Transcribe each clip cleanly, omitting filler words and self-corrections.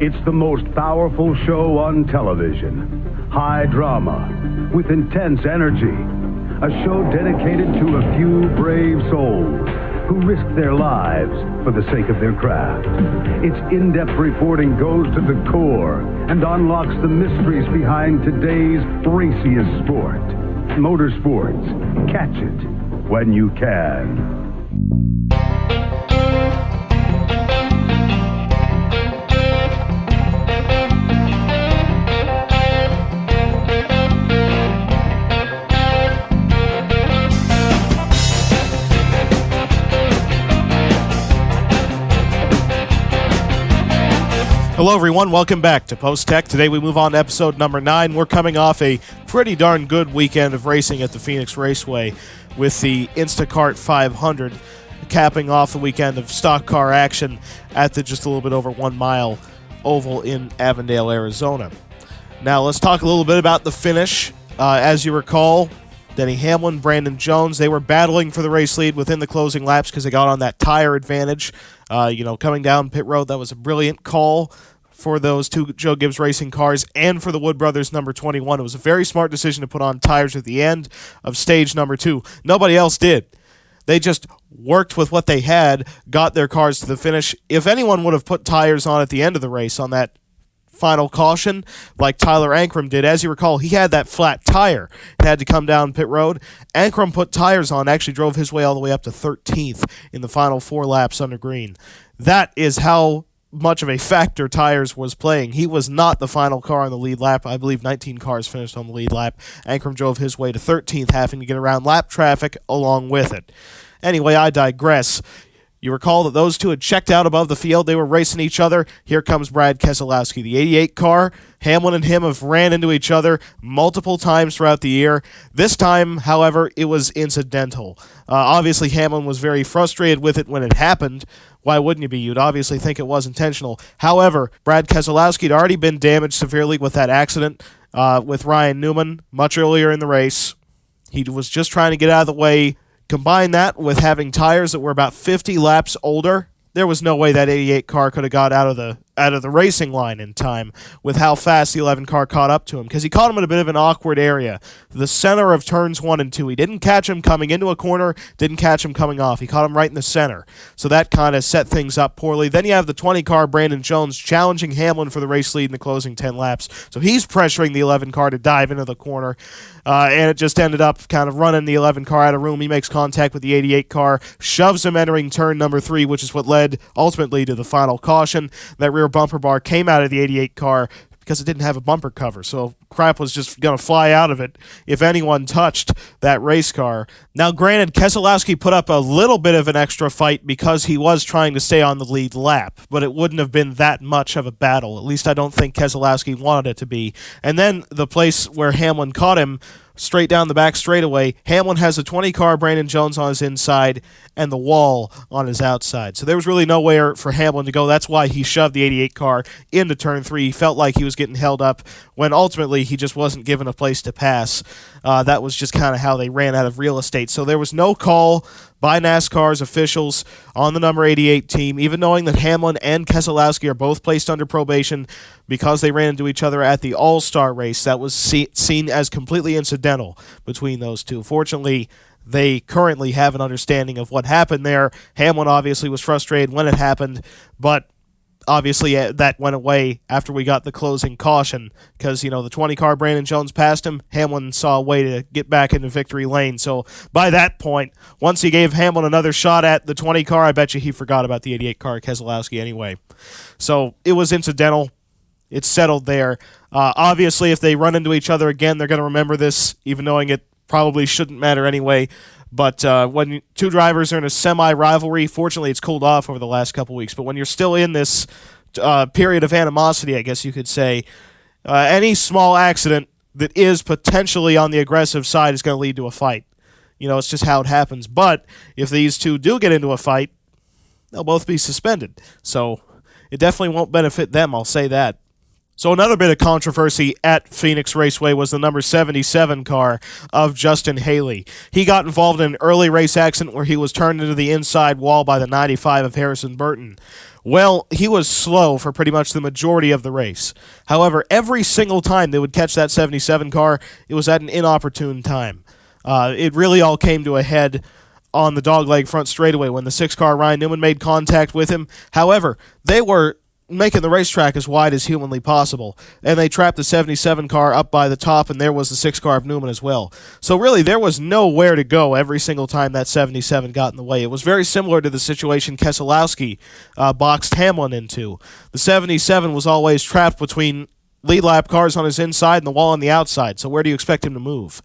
It's the most powerful show on television. High drama with intense energy. A show dedicated to a few brave souls who risk their lives for the sake of their craft. Its in-depth reporting goes to the core and unlocks the mysteries behind today's raciest sport. Motorsports. Catch it when you can. Hello everyone, welcome back to Post Tech. Today we move on to episode number 9. We're coming off a pretty darn good weekend of racing at the Phoenix Raceway with the Instacart 500, capping off the weekend of stock car action at the just a little bit over 1 mile oval in Avondale, Arizona. Now let's talk a little bit about the finish. As you recall, Denny Hamlin, Brandon Jones, they were battling for the race lead within the closing laps because they got on that tire advantage. Coming down pit road, that was a brilliant call for those two Joe Gibbs Racing cars and for the Wood Brothers number 21. It was a very smart decision to put on tires at the end of stage number 2. Nobody else did. They just worked with what they had, got their cars to the finish. If anyone would have put tires on at the end of the race on that final caution, like Tyler Ankrum did, as you recall, he had that flat tire. It had to come down pit road. Ankrum put tires on, actually drove his way all the way up to 13th in the final 4 laps under green. That is how much of a factor tires was playing. He was not the final car on the lead lap. I believe 19 cars finished on the lead lap. Ankrum drove his way to 13th, having to get around lap traffic along with it. Anyway, I digress. You recall that those two had checked out above the field. They were racing each other. Here comes Brad Keselowski, the 88 car. Hamlin and him have ran into each other multiple times throughout the year. This time, however, it was incidental. Obviously, Hamlin was very frustrated with it when it happened. Why wouldn't you be? You'd obviously think it was intentional. However, Brad Keselowski had already been damaged severely with that accident with Ryan Newman much earlier in the race. He was just trying to get out of the way. Combine that with having tires that were about 50 laps older, there was no way that 88 car could have got out of the racing line in time with how fast the 11 car caught up to him, because he caught him in a bit of an awkward area, the center of turns 1 and 2. He didn't catch him coming into a corner, didn't catch him coming off. He caught him right in the center, so that kind of set things up poorly. Then you have the 20 car Brandon Jones challenging Hamlin for the race lead in the closing 10 laps, so he's pressuring the 11 car to dive into the corner, and it just ended up kind of running the 11 car out of room. He makes contact with the 88 car, shoves him entering turn number 3, which is what led ultimately to the final caution. That rear bumper bar came out of the 88 car because it didn't have a bumper cover, so crap was just going to fly out of it if anyone touched that race car. Now, granted, Keselowski put up a little bit of an extra fight because he was trying to stay on the lead lap, but it wouldn't have been that much of a battle. At least I don't think Keselowski wanted it to be. And then the place where Hamlin caught him, straight down the back straightaway, Hamlin has a 20 car Brandon Jones on his inside and the wall on his outside. So there was really nowhere for Hamlin to go. That's why he shoved the 88 car into turn 3. He felt like he was getting held up when ultimately he just wasn't given a place to pass. That was just kind of how they ran out of real estate. So there was no call by NASCAR's officials on the number 88 team, even knowing that Hamlin and Keselowski are both placed under probation because they ran into each other at the All-Star race. That was seen as completely incidental between those two. Fortunately, they currently have an understanding of what happened there. Hamlin obviously was frustrated when it happened, but obviously that went away after we got the closing caution because, the 20 car Brandon Jones passed him. Hamlin saw a way to get back into victory lane. So by that point, once he gave Hamlin another shot at the 20 car, I bet you he forgot about the 88 car Keselowski anyway. So it was incidental. It's settled there. Obviously, if they run into each other again, they're going to remember this, even knowing it probably shouldn't matter anyway. But when two drivers are in a semi-rivalry, fortunately it's cooled off over the last couple weeks, but when you're still in this period of animosity, I guess you could say, any small accident that is potentially on the aggressive side is going to lead to a fight. It's just how it happens. But if these two do get into a fight, they'll both be suspended. So it definitely won't benefit them, I'll say that. So another bit of controversy at Phoenix Raceway was the number 77 car of Justin Haley. He got involved in an early race accident where he was turned into the inside wall by the 95 of Harrison Burton. Well, he was slow for pretty much the majority of the race. However, every single time they would catch that 77 car, it was at an inopportune time. It really all came to a head on the dogleg front straightaway when the 6-car Ryan Newman made contact with him. However, they were making the racetrack as wide as humanly possible, and they trapped the 77 car up by the top, and there was the 6-car of Newman as well. So really, there was nowhere to go every single time that 77 got in the way. It was very similar to the situation Keselowski boxed Hamlin into. The 77 was always trapped between lead lap cars on his inside and the wall on the outside, so where do you expect him to move?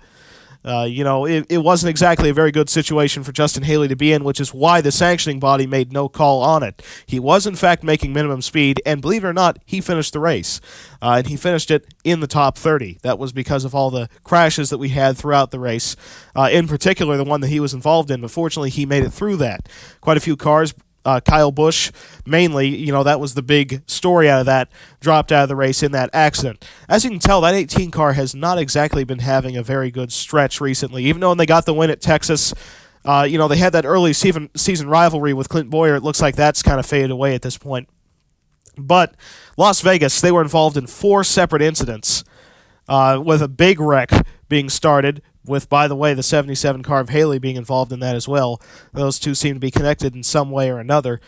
It wasn't exactly a very good situation for Justin Haley to be in, which is why the sanctioning body made no call on it. He was, in fact, making minimum speed, and believe it or not, he finished the race. And he finished it in the top 30. That was because of all the crashes that we had throughout the race, in particular the one that he was involved in, but fortunately he made it through that. Quite a few cars. Kyle Busch, mainly, that was the big story out of that, dropped out of the race in that accident. As you can tell, that 18 car has not exactly been having a very good stretch recently. Even though when they got the win at Texas, they had that early season rivalry with Clint Boyer. It looks like that's kind of faded away at this point. But Las Vegas, they were involved in 4 separate incidents, with a big wreck being started, with, by the way, the 77 car of Haley being involved in that as well. Those two seem to be connected in some way or another.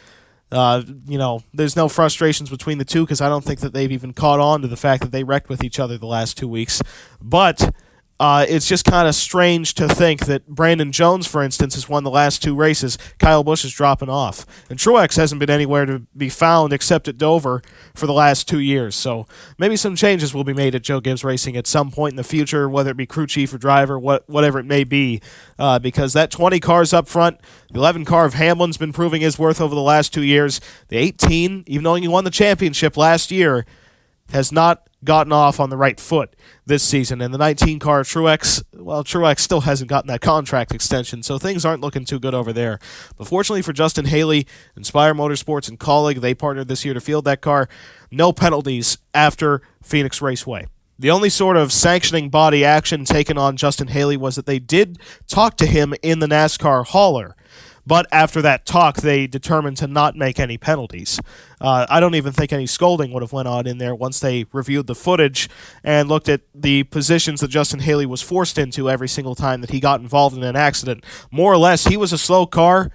There's no frustrations between the two because I don't think that they've even caught on to the fact that they wrecked with each other the last 2 weeks. But it's just kind of strange to think that Brandon Jones, for instance, has won the last 2 races. Kyle Busch is dropping off. And Truex hasn't been anywhere to be found except at Dover for the last 2 years. So maybe some changes will be made at Joe Gibbs Racing at some point in the future, whether it be crew chief or driver, whatever it may be, because that 20 cars up front, the 11 car of Hamlin's been proving his worth over the last 2 years. The 18, even though he won the championship last year, has not gotten off on the right foot this season. And the 19 car of Truex still hasn't gotten that contract extension, so things aren't looking too good over there. But fortunately for Justin Haley, Inspire Motorsports and Colleague, they partnered this year to field that car. No penalties after Phoenix Raceway. The only sort of sanctioning body action taken on Justin Haley was that they did talk to him in the NASCAR hauler. But after that talk, they determined to not make any penalties. I don't even think any scolding would have went on in there once they reviewed the footage and looked at the positions that Justin Haley was forced into every single time that he got involved in an accident. More or less, he was a slow car,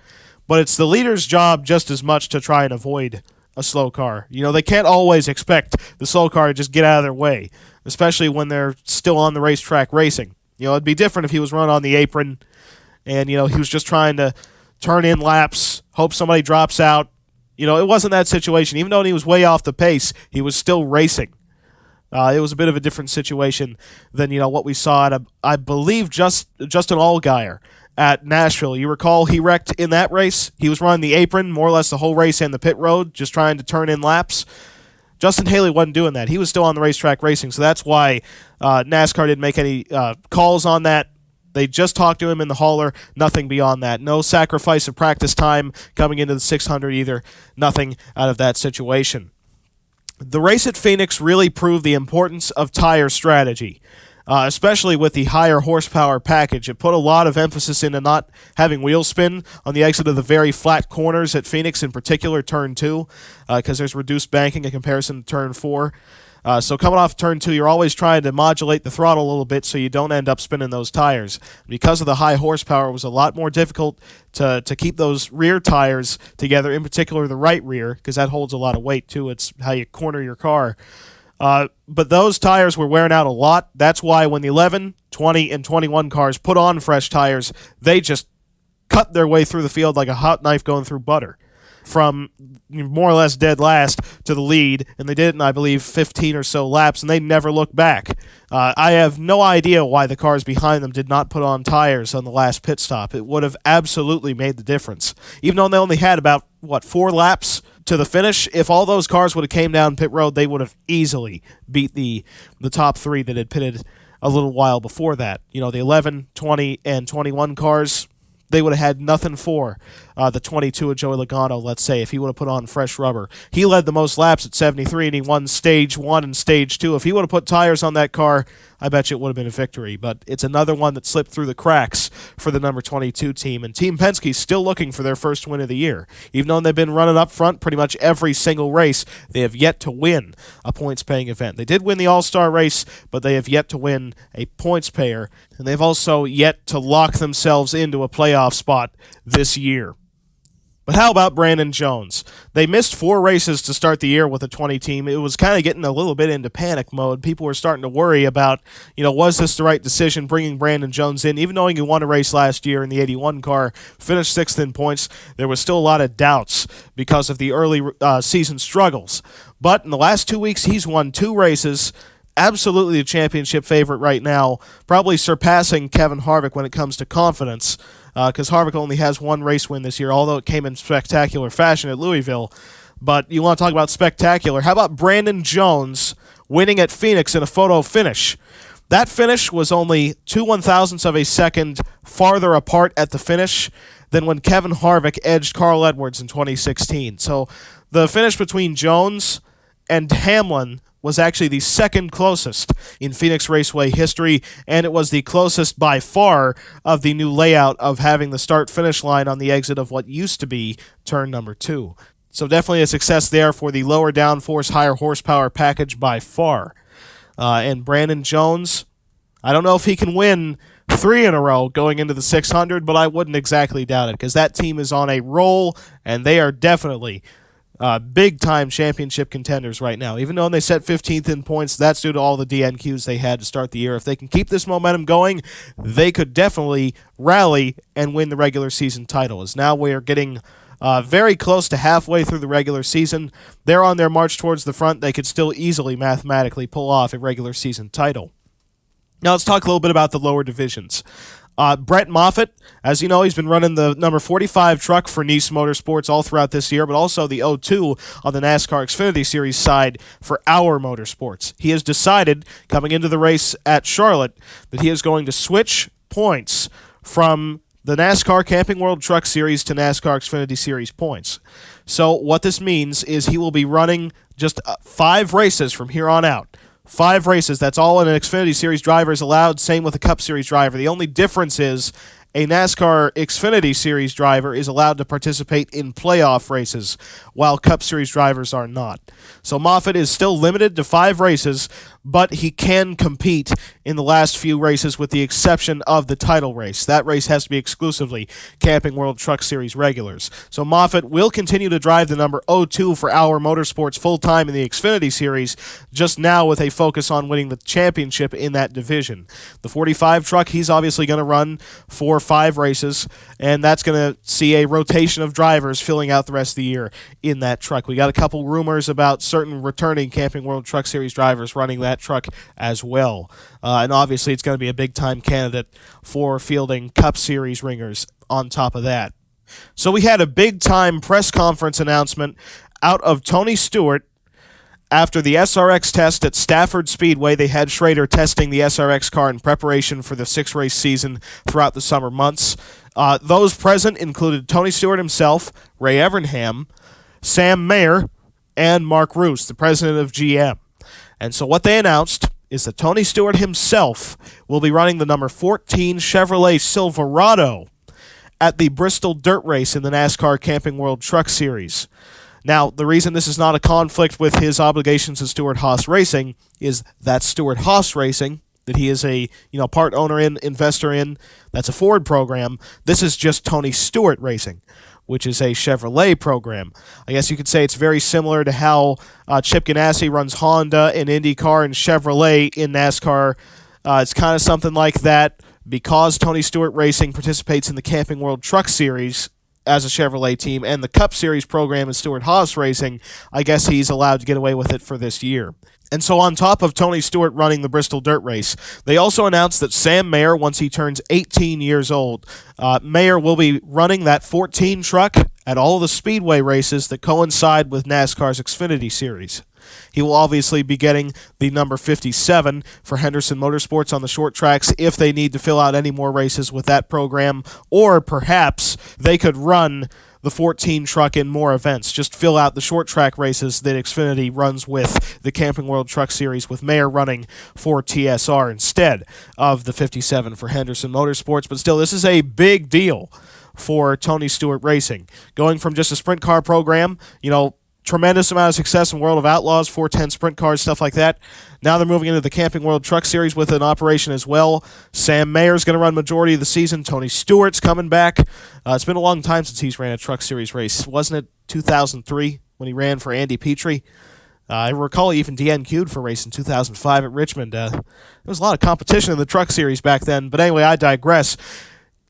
but it's the leader's job just as much to try and avoid a slow car. They can't always expect the slow car to just get out of their way, especially when they're still on the racetrack racing. It'd be different if he was running on the apron and, he was just trying to turn in laps, hope somebody drops out. It wasn't that situation. Even though he was way off the pace, he was still racing. It was a bit of a different situation than, what we saw at, I believe, Justin Allgaier at Nashville. You recall he wrecked in that race? He was running the apron more or less the whole race and the pit road, just trying to turn in laps. Justin Haley wasn't doing that. He was still on the racetrack racing, so that's why NASCAR didn't make any calls on that. They just talked to him in the hauler, nothing beyond that. No sacrifice of practice time coming into the 600 either. Nothing out of that situation. The race at Phoenix really proved the importance of tire strategy, especially with the higher horsepower package. It put a lot of emphasis into not having wheel spin on the exit of the very flat corners at Phoenix, in particular Turn 2, because there's reduced banking in comparison to Turn 4. So coming off Turn 2, you're always trying to modulate the throttle a little bit so you don't end up spinning those tires. Because of the high horsepower, it was a lot more difficult to keep those rear tires together, in particular the right rear, because that holds a lot of weight too. It's how you corner your car. But those tires were wearing out a lot. That's why when the 11, 20, and 21 cars put on fresh tires, they just cut their way through the field like a hot knife going through butter, from more or less dead last to the lead, and they did it in, I believe, 15 or so laps, and they never looked back. I have no idea why the cars behind them did not put on tires on the last pit stop. It would have absolutely made the difference. Even though they only had about, 4 laps to the finish, if all those cars would have came down pit road, they would have easily beat the top 3 that had pitted a little while before that. The 11, 20, and 21 cars, they would have had nothing for the 22 of Joey Logano, let's say, if he would have put on fresh rubber. He led the most laps at 73, and he won Stage 1 and Stage 2. If he would have put tires on that car, I bet you it would have been a victory. But it's another one that slipped through the cracks for the number 22 team. And Team Penske's still looking for their first win of the year. Even though they've been running up front pretty much every single race, they have yet to win a points-paying event. They did win the All-Star race, but they have yet to win a points payer. And they've also yet to lock themselves into a playoff spot this year. But how about Brandon Jones? They missed 4 races to start the year with a 20 team. It was kind of getting a little bit into panic mode. People were starting to worry about, was this the right decision bringing Brandon Jones in? Even though he won a race last year in the 81 car, finished 6th in points, there was still a lot of doubts because of the early season struggles. But in the last 2 weeks, he's won 2 races. Absolutely a championship favorite right now, probably surpassing Kevin Harvick when it comes to confidence, because Harvick only has 1 race win this year, although it came in spectacular fashion at Louisville. But you want to talk about spectacular. How about Brandon Jones winning at Phoenix in a photo finish? That finish was only 2 1,000ths of a second farther apart at the finish than when Kevin Harvick edged Carl Edwards in 2016. So the finish between Jones and Hamlin was actually the second closest in Phoenix Raceway history, and it was the closest by far of the new layout of having the start-finish line on the exit of what used to be turn number 2. So definitely a success there for the lower downforce, higher horsepower package by far. And Brandon Jones, I don't know if he can win 3 in a row going into the 600, but I wouldn't exactly doubt it, because that team is on a roll, and they are definitely big-time championship contenders right now. Even though they set 15th in points, that's due to all the DNQs they had to start the year. If they can keep this momentum going, they could definitely rally and win the regular season title. As now we are getting very close to halfway through the regular season. They're on their march towards the front. They could still easily mathematically pull off a regular season title. Now let's talk a little bit about the lower divisions. Brett Moffitt, as you know, he's been running the number 45 truck for Nice Motorsports all throughout this year, but also the 02 on the NASCAR Xfinity Series side for Our Motorsports. He has decided, coming into the race at Charlotte, that he is going to switch points from the NASCAR Camping World Truck Series to NASCAR Xfinity Series points. So what this means is he will be running just 5 races from here on out. 5 races, that's all an Xfinity Series driver is allowed, same with a Cup Series driver. The only difference is a NASCAR Xfinity Series driver is allowed to participate in playoff races, while Cup Series drivers are not. So Moffitt is still limited to 5 races, but he can compete in the last few races with the exception of the title race. That race has to be exclusively Camping World Truck Series regulars. So Moffitt will continue to drive the number 02 for Our Motorsports full-time in the Xfinity Series, just now with a focus on winning the championship in that division. The 45 truck, he's obviously going to run for 5 races, and that's going to see a rotation of drivers filling out the rest of the year in that truck. We got a couple rumors about certain returning Camping World Truck Series drivers running that truck as well. And obviously it's going to be a big-time candidate for fielding Cup Series ringers on top of that. So we had a big-time press conference announcement out of Tony Stewart after the SRX test at Stafford Speedway. They had Schrader testing the SRX car in preparation for the 6-race season throughout the summer months. Those present included Tony Stewart himself, Ray Evernham, Sam Mayer, and Mark Roos, the president of GM. And so what they announced is that Tony Stewart himself will be running the number 14 Chevrolet Silverado at the Bristol Dirt Race in the NASCAR Camping World Truck Series. Now, the reason this is not a conflict with his obligations to Stewart-Haas Racing is that Stewart-Haas Racing, that he is a part owner in, investor in, that's a Ford program. This is just Tony Stewart Racing, which is a Chevrolet program. I guess you could say it's very similar to how Chip Ganassi runs Honda and IndyCar and Chevrolet in NASCAR. It's kind of something like that. Because Tony Stewart Racing participates in the Camping World Truck Series as a Chevrolet team, and the Cup Series program is Stewart-Haas Racing, I guess he's allowed to get away with it for this year. And so on top of Tony Stewart running the Bristol Dirt Race, they also announced that Sam Mayer, once he turns 18 years old, Mayer will be running that 14 truck at all of the Speedway races that coincide with NASCAR's Xfinity Series. He will obviously be getting the number 57 for Henderson Motorsports on the short tracks if they need to fill out any more races with that program, or perhaps they could run the 14 truck in more events. Just fill out the short track races that Xfinity runs with the Camping World Truck Series, with Mayer running for TSR instead of the 57 for Henderson Motorsports. But still, this is a big deal for Tony Stewart Racing. Going from just a sprint car program, tremendous amount of success in World of Outlaws, 410 sprint cars, stuff like that. Now they're moving into the Camping World Truck Series with an operation as well. Sam Mayer's going to run majority of the season. Tony Stewart's coming back. It's been a long time since he's ran a Truck Series race. Wasn't it 2003 when he ran for Andy Petrie? I recall he even DNQ'd for a race in 2005 at Richmond. There was a lot of competition in the Truck Series back then. But anyway, I digress.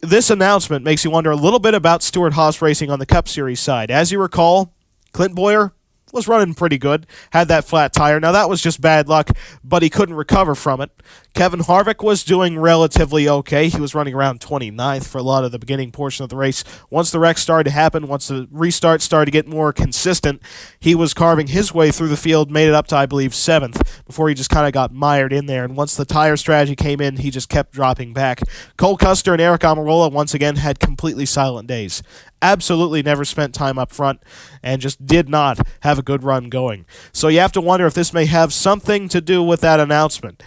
This announcement makes you wonder a little bit about Stewart-Haas Racing on the Cup Series side. As you recall, Clint Boyer was running pretty good, had that flat tire. Now, that was just bad luck, but he couldn't recover from it. Kevin Harvick was doing relatively okay. He was running around 29th for a lot of the beginning portion of the race. Once the wreck started to happen, once the restart started to get more consistent, he was carving his way through the field, made it up to, I believe, 7th, before he just kind of got mired in there. And once the tire strategy came in, he just kept dropping back. Cole Custer and Eric Almirola, once again, had completely silent days. Absolutely never spent time up front and just did not have a good run going. So you have to wonder if this may have something to do with that announcement.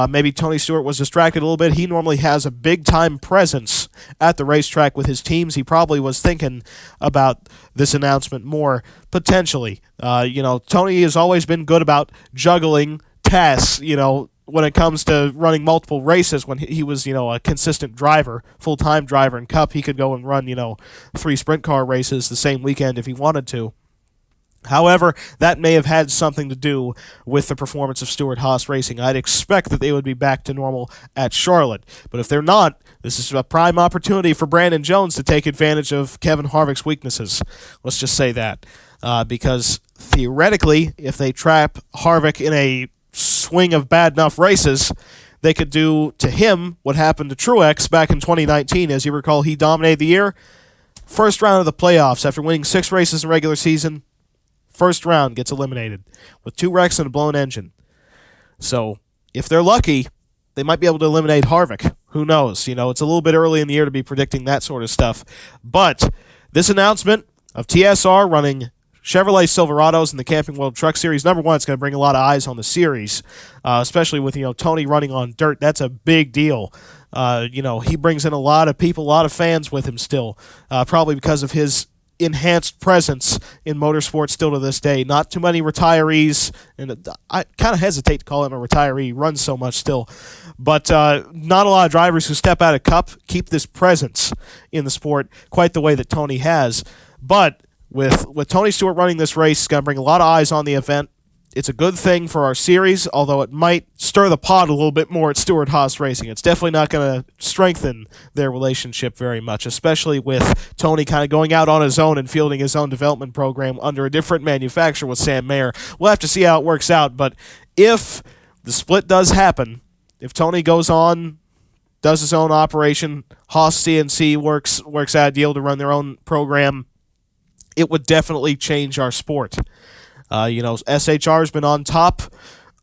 Maybe Tony Stewart was distracted a little bit. He normally has a big-time presence at the racetrack with his teams. He probably was thinking about this announcement more, potentially. Tony has always been good about juggling tasks, when it comes to running multiple races. When he was, a consistent driver, full-time driver in Cup, he could go and run, 3 sprint car races the same weekend if he wanted to. However, that may have had something to do with the performance of Stewart-Haas Racing. I'd expect that they would be back to normal at Charlotte. But if they're not, this is a prime opportunity for Brandon Jones to take advantage of Kevin Harvick's weaknesses. Let's just say that. Because theoretically, if they trap Harvick in a swing of bad enough races, they could do to him what happened to Truex back in 2019. As you recall, he dominated the year. First round of the playoffs, after winning 6 races in regular season, first round gets eliminated with 2 wrecks and a blown engine. So if they're lucky, they might be able to eliminate Harvick. Who knows? It's a little bit early in the year to be predicting that sort of stuff. But this announcement of TSR running Chevrolet Silverados in the Camping World Truck Series, number one, it's going to bring a lot of eyes on the series, especially with Tony running on dirt. That's a big deal. He brings in a lot of people, a lot of fans with him still, probably because of his enhanced presence in motorsports still to this day. Not too many retirees, and I kind of hesitate to call him a retiree. He runs so much still. But not a lot of drivers who step out of Cup keep this presence in the sport quite the way that Tony has. But with Tony Stewart running this race, it's going to bring a lot of eyes on the event. It's a good thing for our series, although it might stir the pot a little bit more at Stewart-Haas Racing. It's definitely not going to strengthen their relationship very much, especially with Tony kind of going out on his own and fielding his own development program under a different manufacturer with Sam Mayer. We'll have to see how it works out, but if the split does happen, if Tony goes on, does his own operation, Haas CNC works out a deal to run their own program, it would definitely change our sport. SHR's been on top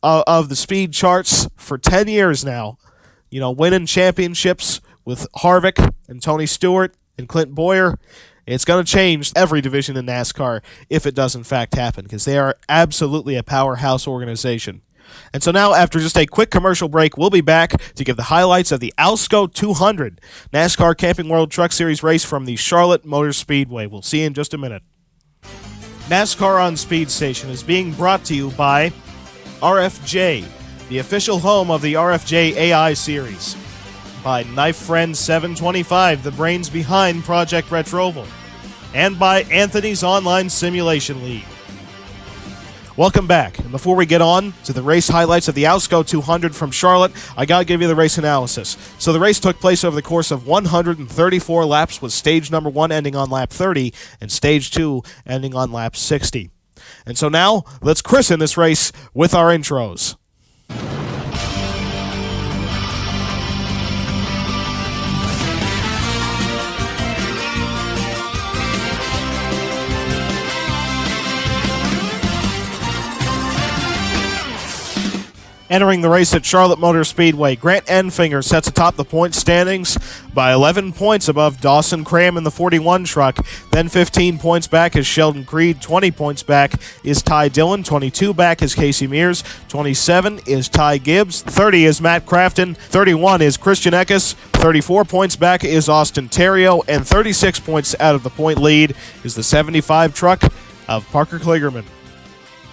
of the speed charts for 10 years now, winning championships with Harvick and Tony Stewart and Clint Boyer. It's going to change every division in NASCAR if it does in fact happen, because they are absolutely a powerhouse organization. And so now, after just a quick commercial break, we'll be back to give the highlights of the Alsco 200 NASCAR Camping World Truck Series race from the Charlotte Motor Speedway. We'll see you in just a minute. NASCAR on Speed Station is being brought to you by RFJ, the official home of the RFJ AI series, by Knife Friend 725, the brains behind Project Retroval, and by Anthony's Online Simulation League. Welcome back, and before we get on to the race highlights of the Alsco 200 from Charlotte, I gotta give you the race analysis. So the race took place over the course of 134 laps, with stage number 1 ending on lap 30 and stage 2 ending on lap 60. And so now, let's christen this race with our intros. Entering the race at Charlotte Motor Speedway, Grant Enfinger sets atop the point standings by 11 points above Dawson Cram in the 41 truck. Then 15 points back is Sheldon Creed, 20 points back is Ty Dillon, 22 back is Casey Mears, 27 is Ty Gibbs, 30 is Matt Crafton, 31 is Christian Eckes, 34 points back is Austin Terrio, and 36 points out of the point lead is the 75 truck of Parker Kligerman.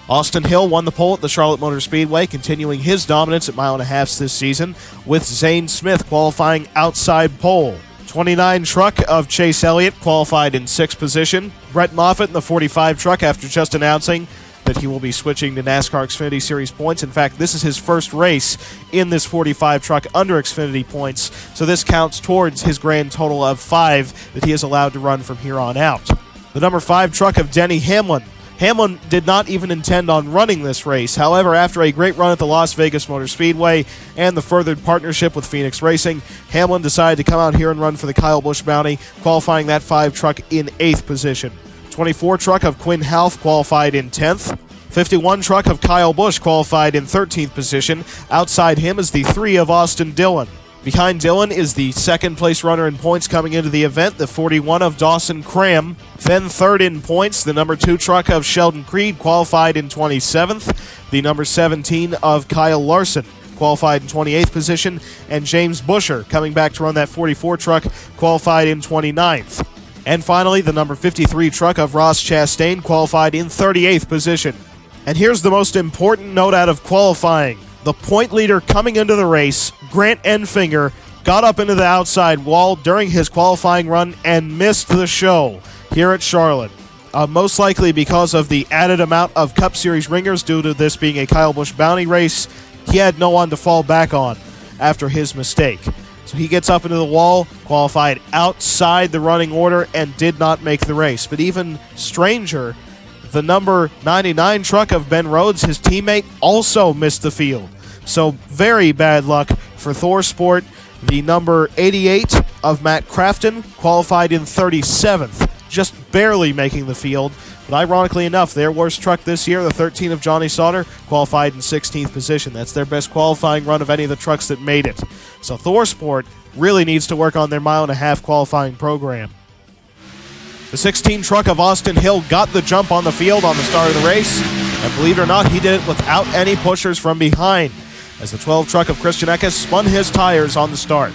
Austin Hill won the pole at the Charlotte Motor Speedway, continuing his dominance at mile and a halfs this season, with Zane Smith qualifying outside pole. 29 truck of Chase Elliott qualified in 6th position. Brett Moffitt in the 45 truck, after just announcing that he will be switching to NASCAR Xfinity Series points. In fact, this is his first race in this 45 truck under Xfinity points, so this counts towards his grand total of 5 that he is allowed to run from here on out. The number 5 truck of Denny Hamlin. Hamlin did not even intend on running this race. However, after a great run at the Las Vegas Motor Speedway and the furthered partnership with Phoenix Racing, Hamlin decided to come out here and run for the Kyle Busch bounty, qualifying that 5 truck in 8th position. 24 truck of Quinn Half qualified in 10th. 51 truck of Kyle Busch qualified in 13th position. Outside him is the 3 of Austin Dillon. Behind Dillon is the second place runner in points coming into the event, the 41 of Dawson Cram. Then third in points, the number 2 truck of Sheldon Creed, qualified in 27th. The number 17 of Kyle Larson, qualified in 28th position. And James Busher, coming back to run that 44 truck, qualified in 29th. And finally, the number 53 truck of Ross Chastain, qualified in 38th position. And here's the most important note out of qualifying. The point leader coming into the race, Grant Enfinger, got up into the outside wall during his qualifying run and missed the show here at Charlotte. Most likely because of the added amount of Cup Series ringers due to this being a Kyle Busch bounty race. He had no one to fall back on after his mistake. So he gets up into the wall, qualified outside the running order, and did not make the race. But even stranger, the number 99 truck of Ben Rhodes, his teammate, also missed the field. So very bad luck for Thor Sport. The number 88 of Matt Crafton qualified in 37th, just barely making the field. But ironically enough, their worst truck this year, the 13 of Johnny Sauter, qualified in 16th position. That's their best qualifying run of any of the trucks that made it. So Thor Sport really needs to work on their mile and a half qualifying program. The 16 truck of Austin Hill got the jump on the field on the start of the race, and believe it or not, he did it without any pushers from behind, as the 12 truck of Christian Eckes spun his tires on the start.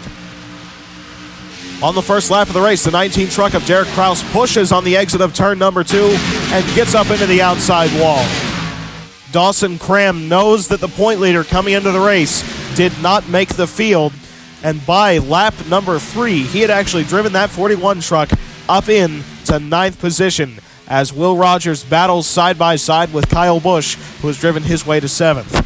On the first lap of the race, the 19 truck of Derek Kraus pushes on the exit of turn number 2 and gets up into the outside wall. Dawson Cram knows that the point leader coming into the race did not make the field, and by lap number 3, he had actually driven that 41 truck up in to 9th position as Will Rogers battles side by side with Kyle Busch, who has driven his way to 7th.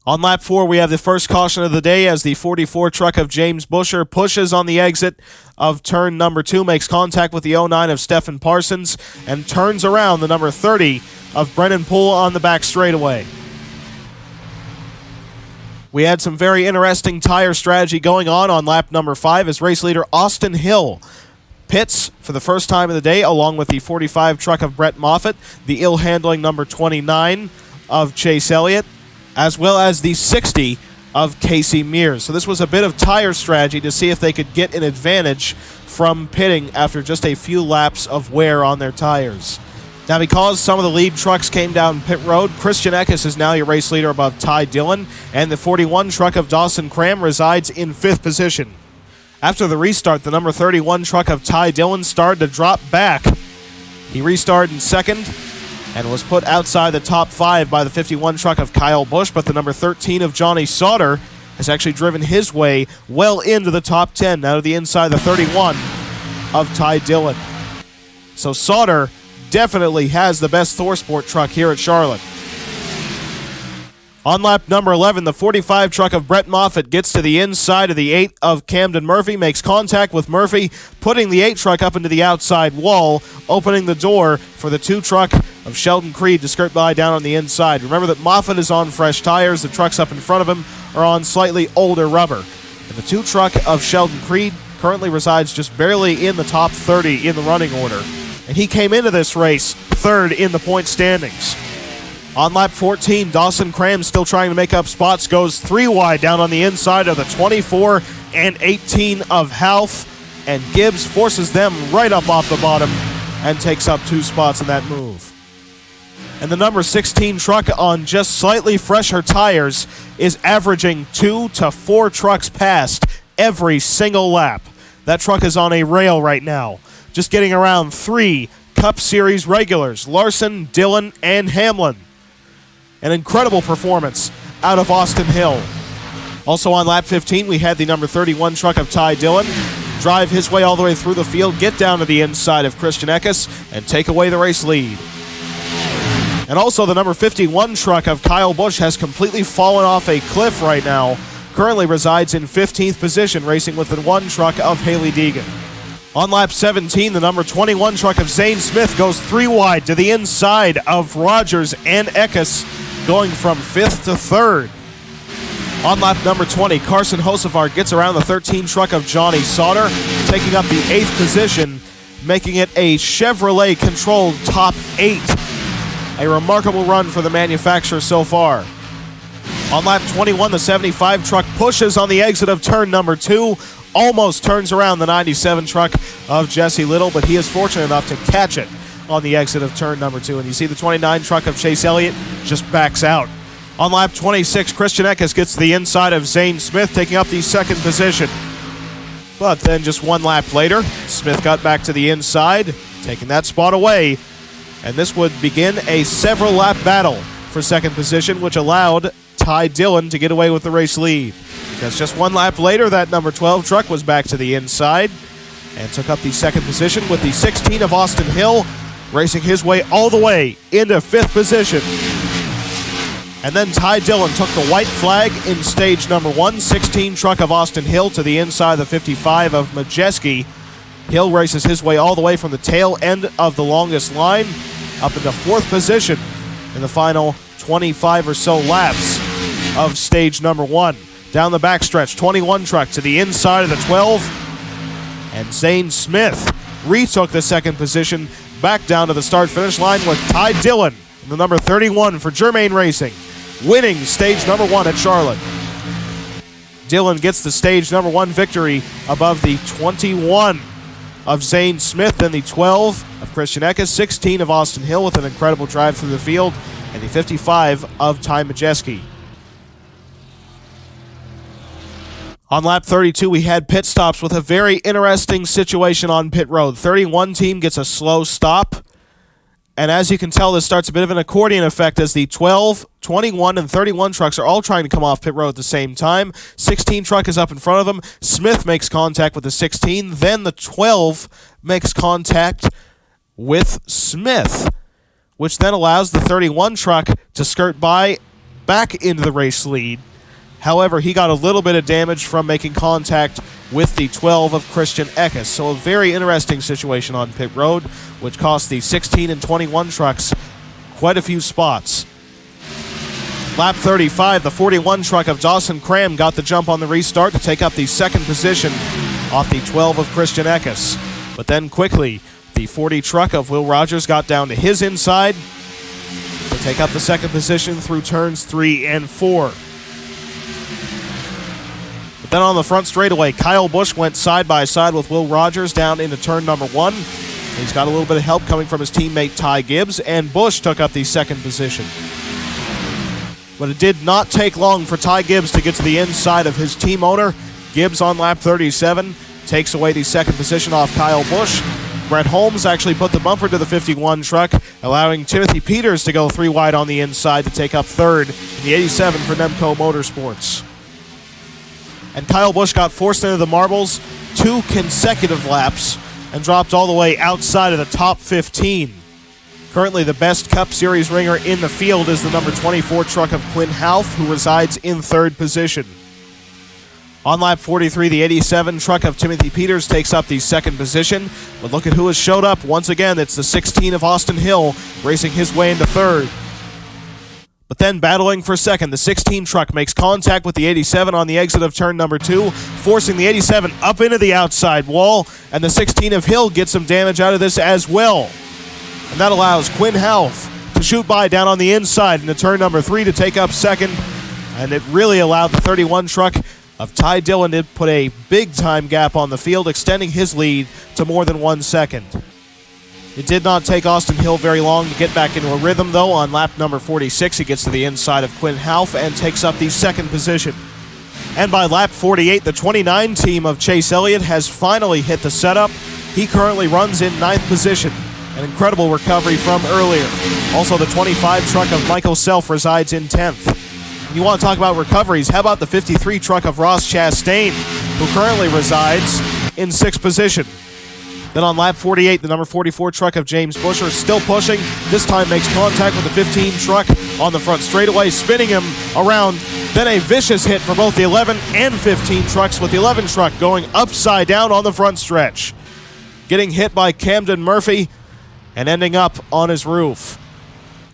On lap 4, we have the first caution of the day as the 44 truck of James Busher pushes on the exit of turn number 2, makes contact with the 09 of Stephen Parsons, and turns around the number 30 of Brennan Poole on the back straightaway. We had some very interesting tire strategy going on lap number 5 as race leader Austin Hill pits for the first time of the day along with the 45 truck of Brett Moffitt, the ill-handling number 29 of Chase Elliott, as well as the 60 of Casey Mears. So this was a bit of tire strategy to see if they could get an advantage from pitting after just a few laps of wear on their tires. Now, because some of the lead trucks came down pit road, Christian Eckes is now your race leader above Ty Dillon, and the 41 truck of Dawson Cram resides in 5th position. After the restart, the number 31 truck of Ty Dillon started to drop back. He restarted in 2nd and was put outside the top 5 by the 51 truck of Kyle Busch, but the number 13 of Johnny Sauter has actually driven his way well into the top 10, now to the inside the 31 of Ty Dillon. So Sauter definitely has the best Thor Sport truck here at Charlotte. On lap number 11, the 45 truck of Brett Moffitt gets to the inside of the 8 of Camden Murphy, makes contact with Murphy, putting the 8 truck up into the outside wall, opening the door for the 2 truck of Sheldon Creed to skirt by down on the inside. Remember that Moffitt is on fresh tires, the trucks up in front of him are on slightly older rubber. And the 2 truck of Sheldon Creed currently resides just barely in the top 30 in the running order. And he came into this race 3rd in the point standings. On lap 14, Dawson Cram, still trying to make up spots, goes 3 wide down on the inside of the 24 and 18 of Half, and Gibbs forces them right up off the bottom and takes up 2 spots in that move. And the number 16 truck on just slightly fresher tires is averaging 2 to 4 trucks past every single lap. That truck is on a rail right now, just getting around 3 Cup Series regulars, Larson, Dillon, and Hamlin. An incredible performance out of Austin Hill. Also on lap 15, we had the number 31 truck of Ty Dillon drive his way all the way through the field, get down to the inside of Christian Eckes, and take away the race lead. And also the number 51 truck of Kyle Busch has completely fallen off a cliff right now. Currently resides in 15th position, racing with the 1 truck of Haley Deegan. On lap 17, the number 21 truck of Zane Smith goes 3 wide to the inside of Rogers and Eckes, going from 5th to 3rd. On lap number 20, Carson Hocevar gets around the 13 truck of Johnny Sauter, taking up the 8th position, making it a Chevrolet-controlled top 8. A remarkable run for the manufacturer so far. On lap 21, the 75 truck pushes on the exit of turn number 2, almost turns around the 97 truck of Jesse Little, but he is fortunate enough to catch it on the exit of turn number 2. And you see the 29 truck of Chase Elliott just backs out. On lap 26, Christian Eckes gets to the inside of Zane Smith, taking up the 2nd position. But then just 1 lap later, Smith got back to the inside, taking that spot away. And this would begin a several lap battle for 2nd position, which allowed Ty Dillon to get away with the race lead. Because just 1 lap later, that number 12 truck was back to the inside and took up the 2nd position with the 16 of Austin Hill racing his way all the way into 5th position. And then Ty Dillon took the white flag in stage number 1, 16 truck of Austin Hill to the inside of the 55 of Majeski. Hill races his way all the way from the tail end of the longest line up into 4th position in the final 25 or so laps of stage number 1. Down the backstretch, 21 truck to the inside of the 12, and Zane Smith retook the 2nd position back down to the start-finish line with Ty Dillon, the number 31 for Germain Racing, winning stage number 1 at Charlotte. Dillon gets the stage number 1 victory above the 21 of Zane Smith, then the 12 of Christian Eckes, 16 of Austin Hill with an incredible drive through the field, and the 55 of Ty Majeski. On lap 32, we had pit stops with a very interesting situation on pit road. 31 team gets a slow stop, and as you can tell, this starts a bit of an accordion effect as the 12, 21, and 31 trucks are all trying to come off pit road at the same time. 16 truck is up in front of them. Smith makes contact with the 16, then the 12 makes contact with Smith, which then allows the 31 truck to skirt by back into the race lead. However, he got a little bit of damage from making contact with the 12 of Christian Eckes. So a very interesting situation on pit road, which cost the 16 and 21 trucks quite a few spots. Lap 35, the 41 truck of Dawson Cram got the jump on the restart to take up the 2nd position off the 12 of Christian Eckes. But then quickly, the 40 truck of Will Rogers got down to his inside to take up the 2nd position through turns 3 and 4. Then on the front straightaway, Kyle Busch went side by side with Will Rogers down into turn number 1. He's got a little bit of help coming from his teammate Ty Gibbs, and Busch took up the 2nd position. But it did not take long for Ty Gibbs to get to the inside of his team owner. Gibbs on lap 37 takes away the 2nd position off Kyle Busch. Brett Holmes actually put the bumper to the 51 truck, allowing Timothy Peters to go 3 wide on the inside to take up 3rd in the 87 for Nemco Motorsports. And Kyle Busch got forced into the marbles 2 consecutive laps and dropped all the way outside of the top 15. Currently, the best Cup Series ringer in the field is the number 24 truck of Quinn Half, who resides in 3rd position. On lap 43, the 87 truck of Timothy Peters takes up the 2nd position, but look at who has showed up. Once again, it's the 16 of Austin Hill racing his way into 3rd. But then battling for 2nd, the 16 truck makes contact with the 87 on the exit of turn number 2, forcing the 87 up into the outside wall, and the 16 of Hill gets some damage out of this as well. And that allows Quinn Half to shoot by down on the inside into turn number 3 to take up second. And it really allowed the 31 truck of Ty Dillon to put a big-time gap on the field, extending his lead to more than 1 second. It did not take Austin Hill very long to get back into a rhythm, though. On lap number 46, he gets to the inside of Quinn Half and takes up the second position. And by lap 48, the 29 team of Chase Elliott has finally hit the setup. He currently runs in 9th position. An incredible recovery from earlier. Also, the 25 truck of Michael Self resides in 10th. You want to talk about recoveries, how about the 53 truck of Ross Chastain, who currently resides in 6th position. Then on lap 48, the number 44 truck of James Busher is still pushing. This time makes contact with the 15 truck on the front straightaway, spinning him around. Then a vicious hit for both the 11 and 15 trucks, with the 11 truck going upside down on the front stretch. Getting hit by Camden Murphy and ending up on his roof.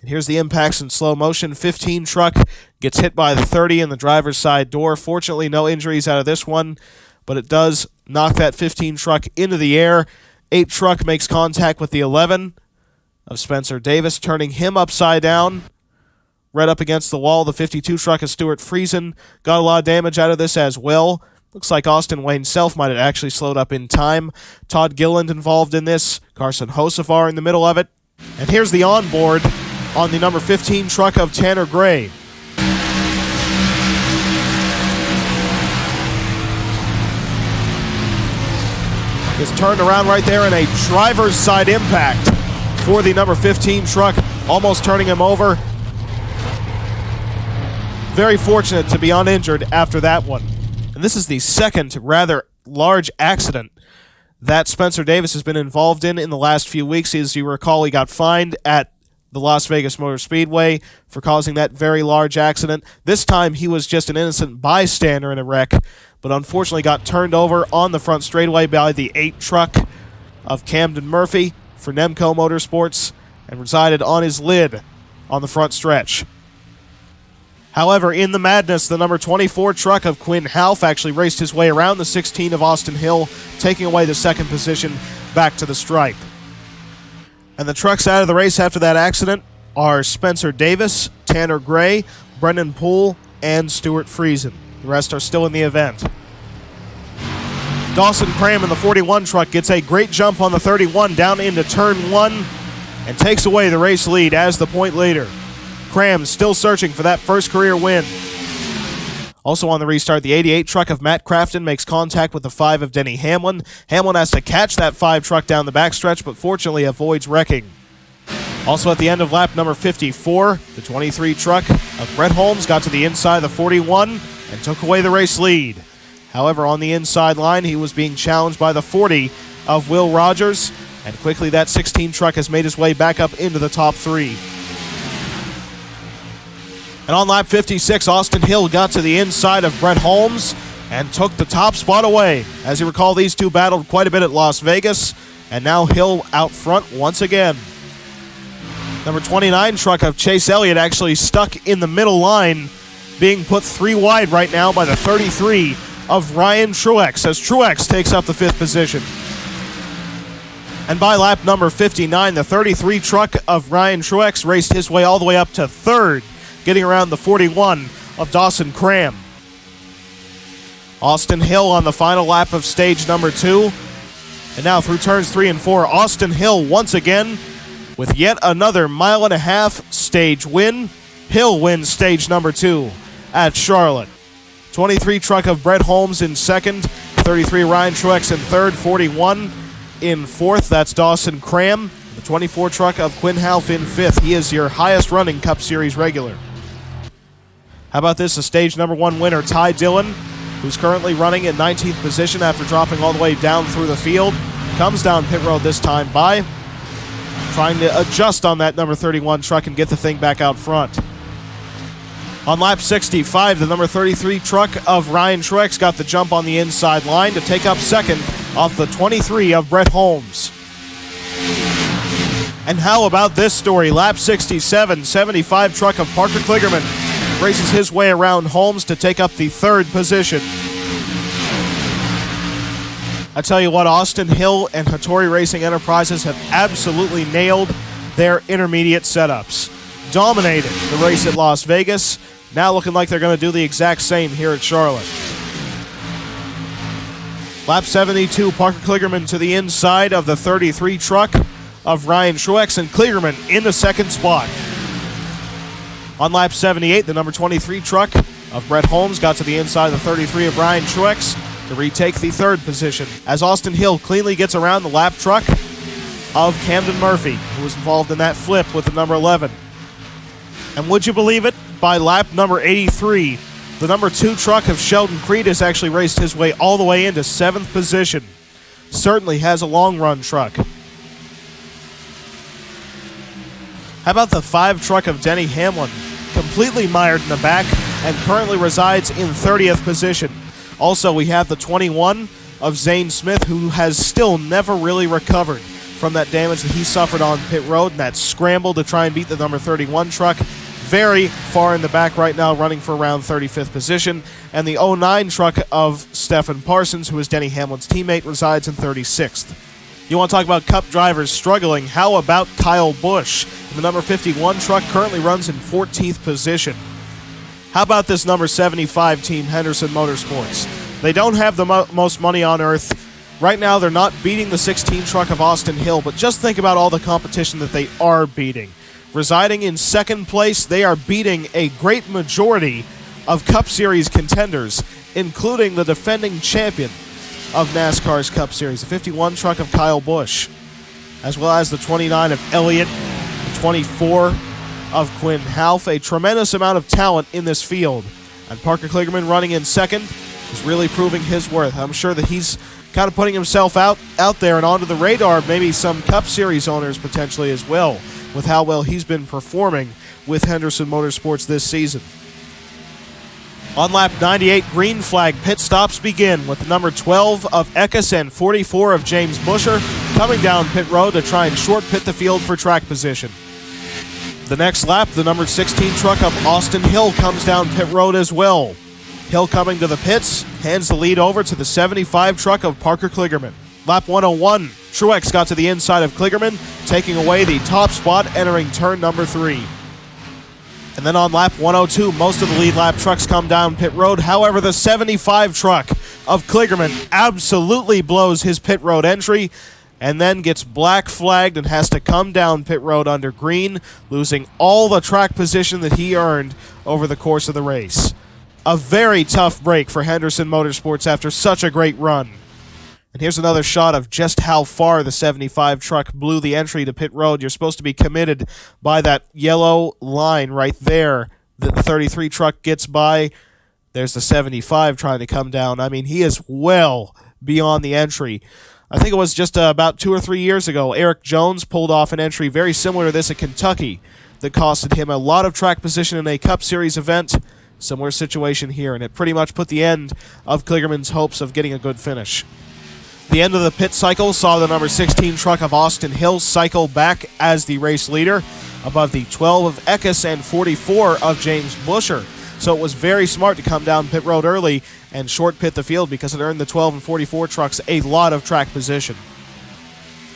And here's the impacts in slow motion. 15 truck gets hit by the 30 in the driver's side door. Fortunately, no injuries out of this one, but it does knock that 15 truck into the air. 8 truck makes contact with the 11 of Spencer Davis, turning him upside down, right up against the wall. The 52 truck of Stuart Friesen got a lot of damage out of this as well. Looks like Austin Wayne Self might have actually slowed up in time. Todd Gilland involved in this. Carson Hosefar in the middle of it. And here's the onboard on the number 15 truck of Tanner Gray. Gets turned around right there in a driver's side impact for the number 15 truck, almost turning him over. Very fortunate to be uninjured after that one. And this is the second rather large accident that Spencer Davis has been involved in the last few weeks. As you recall, he got fined at the Las Vegas Motor Speedway for causing that very large accident. This time he was just an innocent bystander in a wreck, but unfortunately got turned over on the front straightaway by the 8 truck of Camden Murphy for Nemco Motorsports and resided on his lid on the front stretch. However, in the madness, the number 24 truck of Quinn Half actually raced his way around the 16 of Austin Hill, taking away the second position back to the stripe. And the trucks out of the race after that accident are Spencer Davis, Tanner Gray, Brendan Poole, and Stuart Friesen. The rest are still in the event. Dawson Cram in the 41 truck gets a great jump on the 31 down into turn 1 and takes away the race lead as the point leader. Cram still searching for that first career win. Also on the restart, the 88 truck of Matt Crafton makes contact with the 5 of Denny Hamlin. Hamlin has to catch that 5 truck down the backstretch, but fortunately avoids wrecking. Also at the end of lap number 54, the 23 truck of Brett Holmes got to the inside of the 41 and took away the race lead. However, on the inside line, he was being challenged by the 40 of Will Rogers, and quickly that 16 truck has made his way back up into the top 3. And on lap 56, Austin Hill got to the inside of Brett Holmes and took the top spot away. As you recall, these two battled quite a bit at Las Vegas, and now Hill out front once again. Number 29 truck of Chase Elliott actually stuck in the middle line, being put 3 wide right now by the 33 of Ryan Truex, as Truex takes up the 5th position. And by lap number 59, the 33 truck of Ryan Truex raced his way all the way up to 3rd, getting around the 41 of Dawson Cram. Austin Hill on the final lap of stage number 2. And now through turns 3 and 4, Austin Hill once again with yet another 1.5 mile stage win. Hill wins stage number 2 at Charlotte. 23 truck of Brett Holmes in 2nd, 33 Ryan Truex in 3rd, 41 in 4th, that's Dawson Cram. The 24 truck of Quinn Half in 5th. He is your highest running Cup Series regular. How about this? A stage number 1 winner, Ty Dillon, who's currently running in 19th position after dropping all the way down through the field. Comes down pit road this time by trying to adjust on that number 31 truck and get the thing back out front. On lap 65, the number 33 truck of Ryan Truex got the jump on the inside line to take up 2nd off the 23 of Brett Holmes. And how about this story? Lap 67, 75 truck of Parker Kligerman races his way around Holmes to take up the 3rd position. I tell you what, Austin Hill and Hattori Racing Enterprises have absolutely nailed their intermediate setups. dominated the race at Las Vegas. Now looking like they're going to do the exact same here at Charlotte. Lap 72, Parker Kligerman to the inside of the 33 truck of Ryan Truex, and Kligerman in the second spot. On lap 78, the number 23 truck of Brett Holmes got to the inside of the 33 of Ryan Truex to retake the third position, as Austin Hill cleanly gets around the lap truck of Camden Murphy, who was involved in that flip with the number 11. And would you believe it, by lap number 83, the number 2 truck of Sheldon Creed has actually raced his way all the way into 7th position. Certainly has a long-run truck. How about the 5 truck of Denny Hamlin, completely mired in the back and currently resides in 30th position. Also, we have the 21 of Zane Smith, who has still never really recovered from that damage that he suffered on pit road and that scramble to try and beat the number 31 truck. Very far in the back right now, running for around 35th position. And the 09 truck of Stephen Parsons, who is Denny Hamlin's teammate, resides in 36th. You want to talk about Cup drivers struggling? How about Kyle Busch? The number 51 truck currently runs in 14th position. How about this number 75 team, Henderson Motorsports? They don't have the most money on earth. Right now, they're not beating the 16 truck of Austin Hill, but just think about all the competition that they are beating. Residing in second place, they are beating a great majority of Cup Series contenders, including the defending champion of NASCAR's Cup Series, the 51 truck of Kyle Busch, as well as the 29 of Elliott, the 24 of Quinn Half. A tremendous amount of talent in this field. And Parker Kligerman running in second is really proving his worth. I'm sure that he's kind of putting himself out there and onto the radar of maybe some Cup Series owners potentially as well, with how well he's been performing with Henderson Motorsports this season. On lap 98, green flag pit stops begin with the number 12 of Eckes and 44 of James Busher coming down pit road to try and short pit the field for track position. The next lap, the number 16 truck of Austin Hill comes down pit road as well. Hill coming to the pits, hands the lead over to the 75 truck of Parker Kligerman. Lap 101, Truex got to the inside of Kligerman, taking away the top spot entering turn number 3. And then on lap 102, most of the lead lap trucks come down pit road. However, the 75 truck of Kligerman absolutely blows his pit road entry and then gets black flagged and has to come down pit road under green, losing all the track position that he earned over the course of the race. A very tough break for Henderson Motorsports after such a great run. And here's another shot of just how far the 75 truck blew the entry to pit road. You're supposed to be committed by that yellow line right there that the 33 truck gets by. There's the 75 trying to come down. I mean, he is well beyond the entry. I think it was just about 2 or 3 years ago, Eric Jones pulled off an entry very similar to this at Kentucky that costed him a lot of track position in a Cup Series event. Similar situation here, and it pretty much put the end of Kligerman's hopes of getting a good finish. The end of the pit cycle saw the number 16 truck of Austin Hill cycle back as the race leader above the 12 of Eckes and 44 of James Busher. So it was very smart to come down pit road early and short pit the field because it earned the 12 and 44 trucks a lot of track position.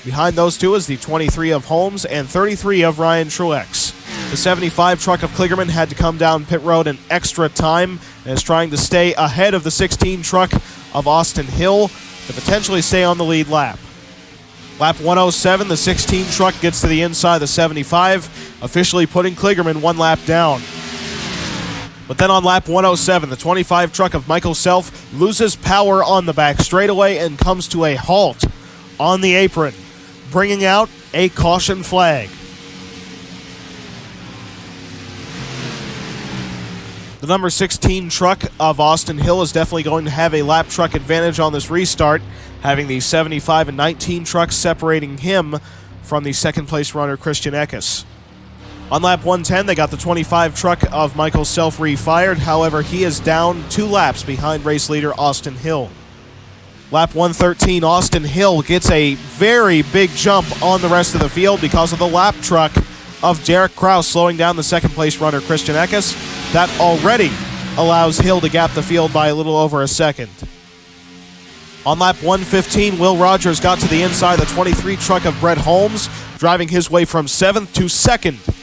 Behind those two is the 23 of Holmes and 33 of Ryan Truex. The 75 truck of Kligerman had to come down pit road in extra time and is trying to stay ahead of the 16 truck of Austin Hill to potentially stay on the lead lap. Lap 107, the 16 truck gets to the inside of the 75, officially putting Kligerman 1 lap down. But then on lap 107, the 25 truck of Michael Self loses power on the back straightaway and comes to a halt on the apron, bringing out a caution flag. The number 16 truck of Austin Hill is definitely going to have a lap truck advantage on this restart, having the 75 and 19 trucks separating him from the second place runner Christian Eckes. On lap 110, they got the 25 truck of Michael Self refired. However, he is down 2 laps behind race leader Austin Hill. Lap 113, Austin Hill gets a very big jump on the rest of the field because of the lap truck of Derek Kraus slowing down the second place runner Christian Eckes. That already allows Hill to gap the field by a little over a second. On lap 115, Will Rogers got to the inside of the 23 truck of Brett Holmes, driving his way from 7th to 2nd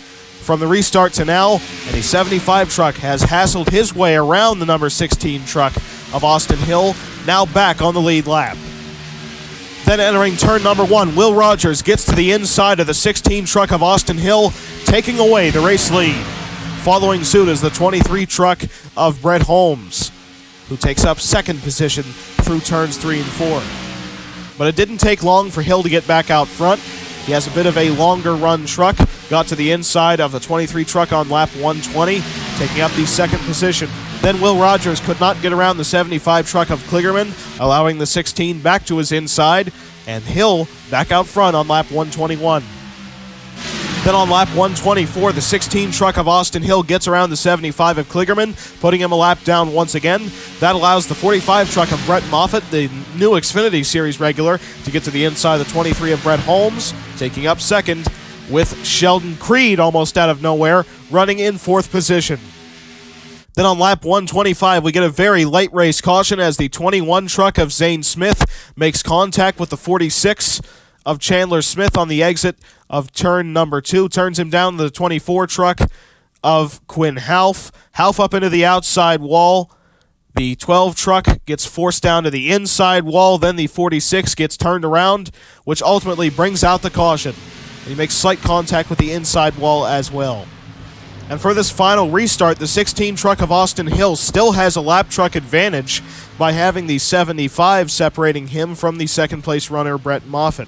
from the restart to now, and the 75 truck has hassled his way around the number 16 truck of Austin Hill, now back on the lead lap. Then entering turn number 1, Will Rogers gets to the inside of the 16 truck of Austin Hill, taking away the race lead. Following suit is the 23 truck of Brett Holmes, who takes up second position through turns 3 and 4. But it didn't take long for Hill to get back out front. He has a bit of a longer run truck, got to the inside of the 23 truck on lap 120, taking up the second position. Then Will Rogers could not get around the 75 truck of Kligerman, allowing the 16 back to his inside, and Hill back out front on lap 121. Then on lap 124, the 16 truck of Austin Hill gets around the 75 of Kligerman, putting him a lap down once again. That allows the 45 truck of Brett Moffitt, the new Xfinity Series regular, to get to the inside of the 23 of Brett Holmes, taking up second, with Sheldon Creed almost out of nowhere, running in fourth position. Then on lap 125, we get a very late race caution as the 21 truck of Zane Smith makes contact with the 46 of Chandler Smith on the exit of turn number 2, turns him down to the 24 truck of Quinn Half. Half up into the outside wall. The 12 truck gets forced down to the inside wall, then the 46 gets turned around, which ultimately brings out the caution. And he makes slight contact with the inside wall as well. And for this final restart, the 16 truck of Austin Hill still has a lap truck advantage by having the 75 separating him from the second place runner, Brett Moffitt.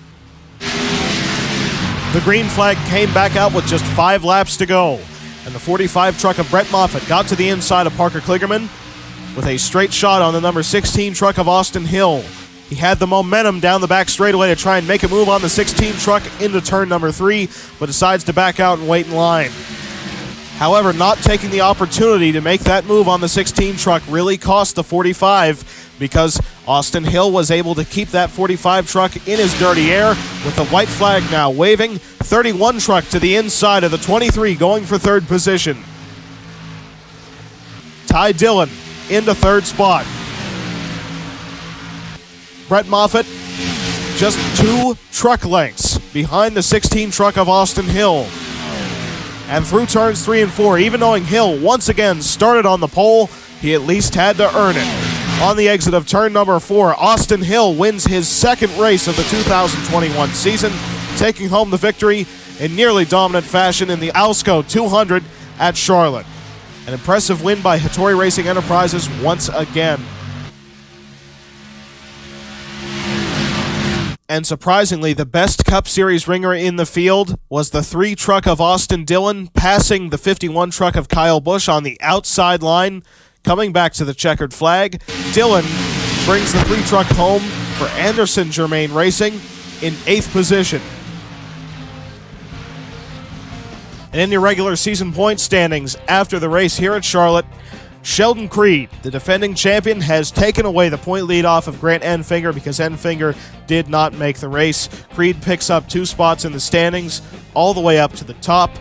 The green flag came back out with just 5 laps to go, and the 45 truck of Brett Moffitt got to the inside of Parker Kligerman with a straight shot on the number 16 truck of Austin Hill. He had the momentum down the back straightaway to try and make a move on the 16 truck into turn number 3, but decides to back out and wait in line. However, not taking the opportunity to make that move on the 16 truck really cost the 45, because Austin Hill was able to keep that 45 truck in his dirty air with the white flag now waving. 31 truck to the inside of the 23 going for third position. Ty Dillon into third spot. Brett Moffitt just 2 truck lengths behind the 16 truck of Austin Hill. And through turns 3 and 4, even knowing Hill once again started on the pole, he at least had to earn it. On the exit of turn number 4, Austin Hill wins his second race of the 2021 season, taking home the victory in nearly dominant fashion in the Alsco 200 at Charlotte. An impressive win by Hattori Racing Enterprises once again. And surprisingly, the best Cup Series ringer in the field was the 3 truck of Austin Dillon, passing the 51 truck of Kyle Busch on the outside line, coming back to the checkered flag. Dillon brings the 3 truck home for Anderson Germain Racing in 8th position. And in the regular season point standings after the race here at Charlotte, Sheldon Creed, the defending champion, has taken away the point lead off of Grant Enfinger because Enfinger did not make the race. Creed picks up 2 spots in the standings, all the way up to the top.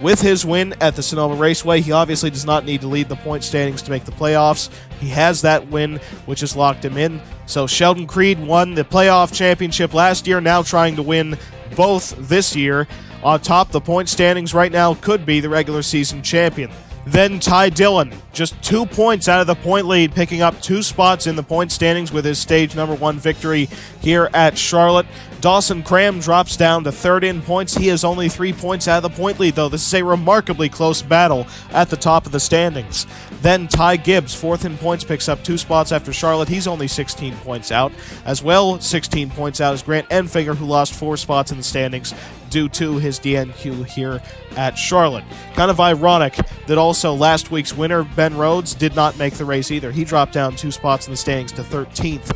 With his win at the Sonoma Raceway, he obviously does not need to lead the point standings to make the playoffs. He has that win, which has locked him in. So Sheldon Creed won the playoff championship last year, now trying to win both this year. On top the point standings right now could be the regular season champion. Then Ty Dillon, just 2 points out of the point lead, picking up 2 spots in the point standings with his stage number 1 victory here at Charlotte. Dawson Cram drops down to 3rd in points. He is only 3 points out of the point lead, though. This is a remarkably close battle at the top of the standings. Then Ty Gibbs, 4th in points, picks up 2 spots after Charlotte. He's only 16 points out. As well, 16 points out is Grant Enfinger, who lost 4 spots in the standings due to his DNQ here at Charlotte. Kind of ironic that also last week's winner, Ben Rhodes, did not make the race either. He dropped down 2 spots in the standings to 13th.